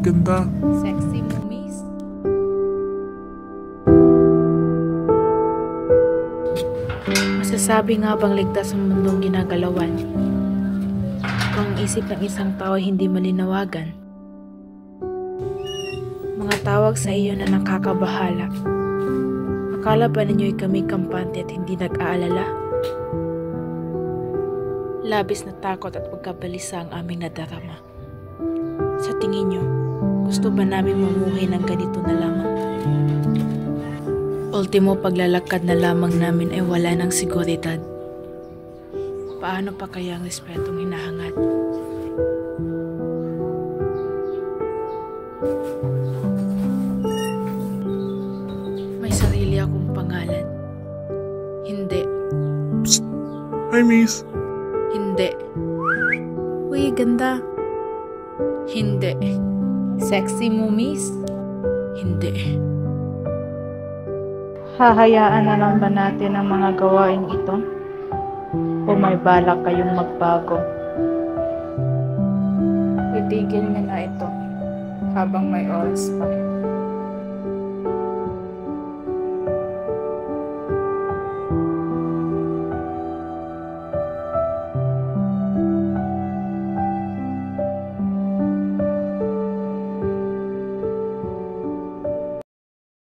ganda. Sexy mo, miss. Masasabi nga bang ligtas ang mundong ginagalawan? Kung ang isip ng isang tao ay hindi malinawagan. Mga tawag sa iyo na nakakabahala. Akala ba ninyo'y kami kampante at hindi nag-aalala? Labis na takot at pagkabalisa ang aming nadarama. Sa tingin nyo, gusto ba namin mamuhay ng ganito na lamang? Ultimo paglalakad na lamang namin ay wala ng seguridad. Paano pa kaya ang respetong hinahangad? May sarili akong pangalan. Hindi. Psst! Hi, miss. Hindi. Uy, ganda. Hindi. Sexy mo, miss? Hindi. Hahayaan na lang ba natin ang mga gawain ito? O may balak kayong magbago? Itigil niyo na ito habang may oras pa.